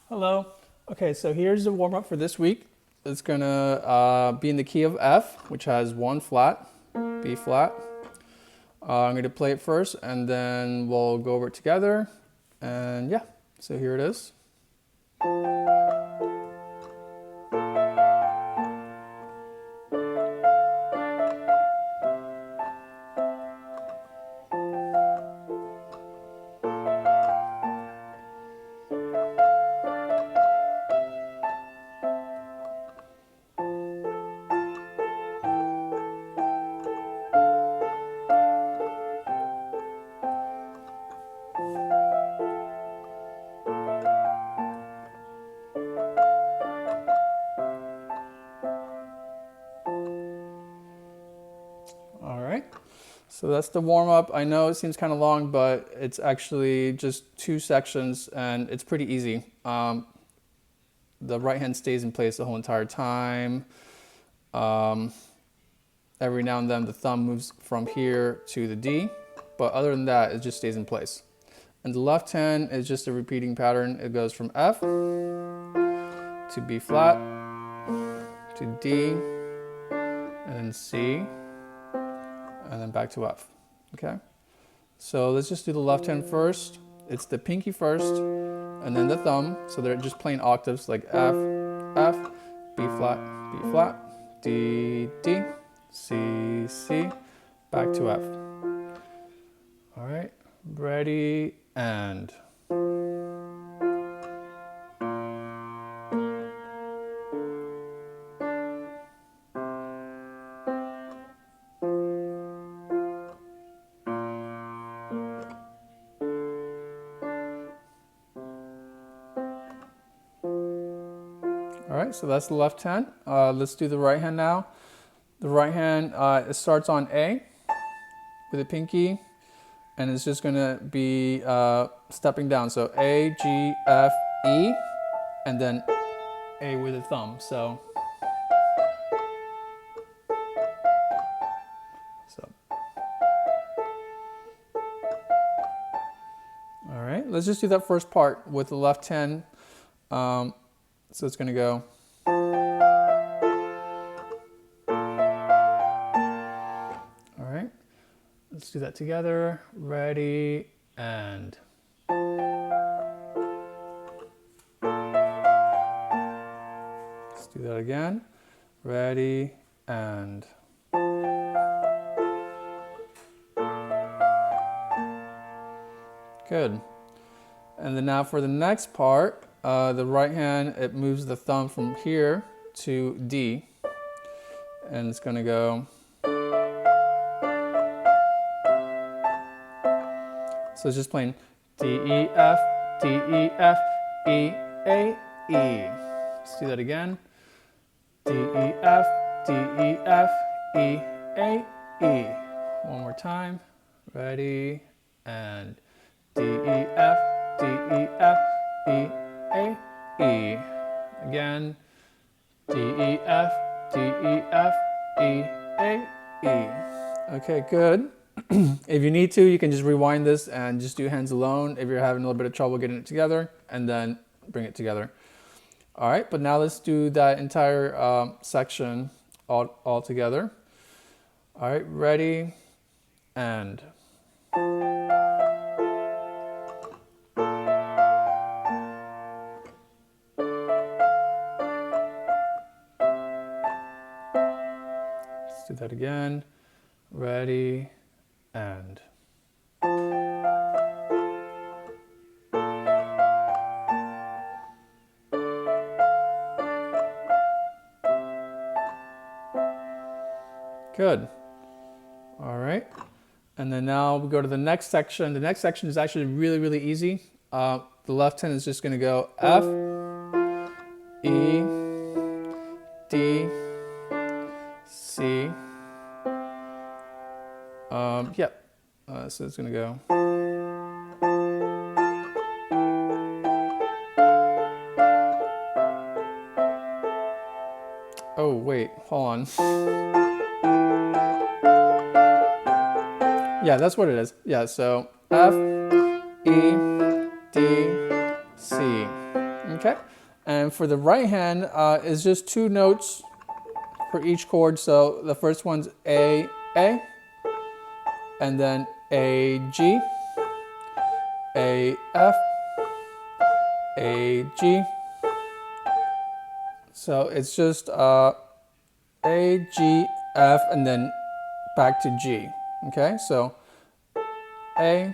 Hello. Okay, so here's the warm up for this week. It's gonna be in the key of F, which has one flat, B flat. I'm gonna play it first, and then we'll go over it together. And yeah, so here it is. All right. So that's the warm up. I know it seems kind of long, but it's actually just 2 sections and it's pretty easy. The right hand stays in place the whole entire time. Every now and then the thumb moves from here to the D, but other than that, it just stays in place. And the left hand is just a repeating pattern. It goes from F to B flat to D and then C and then back to F. Okay, so let's just do the left hand first. It's the pinky first and then the thumb, so they're just plain octaves like F, F, B flat, D, D, C, C, back to F. All right, ready, and. All right, so that's the left hand. Let's do the right hand now. The right hand, it starts on A with a pinky, and it's just gonna be stepping down. So A, G, F, E, and then A with a thumb. So all right, let's just do that first part with the left hand. So it's gonna go. All right, let's do that together. Ready, and. Let's do that again. Ready, and. Good. And then now for the next part, the right hand, it moves the thumb from here to D, and it's gonna go. So it's just playing D, E, F, D, E, F, E, A, E. Let's do that again. D, E, F, D, E, F, E, A, E. One more time. Ready, and D, E, F, D, E, F, E, A, E. Again. D, E, F, D, E, F, E, A, E. Okay, good. If you need to, you can just rewind this and just do hands alone if you're having a little bit of trouble getting it together, and then bring it together. All right, but now let's do that entire section all together. All right, ready, and. Let's do that again. Ready, and. Good. All right. And then now we go to the next section. The next section is actually really, really easy. The left hand is just going to go F, E, D, C. Yep. So it's going to go. Oh, wait, hold on. Yeah, that's what it is. Yeah, so F, E, D, C. Okay, and for the right hand is just 2 notes for each chord. So the first one's A, and then A, G, A, F, A, G. So it's just A, G, F, and then back to G. Okay, so A,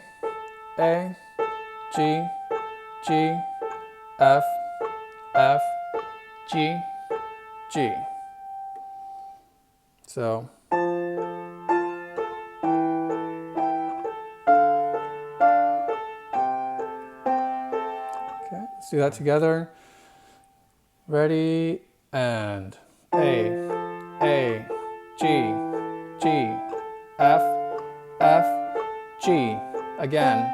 G, G, F, F, G, G. So okay, let's do that together. Ready, and A, G, G, F, F, G. Again,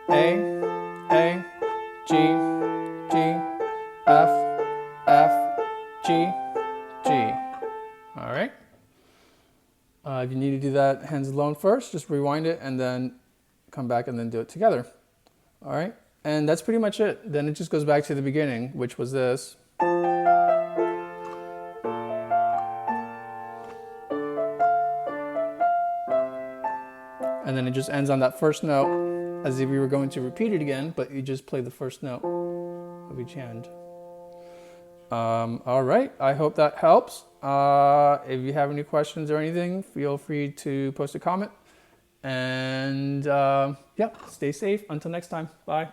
A, G, G, F, F, G, G. All right. If you need to do that hands alone first, just rewind it and then come back and then do it together. All right. And that's pretty much it. Then it just goes back to the beginning, which was this. And then it just ends on that first note, as if you were going to repeat it again, but you just play the first note of each hand. All right, I hope that helps. If you have any questions or anything, feel free to post a comment. And yeah, stay safe. Until next time, bye.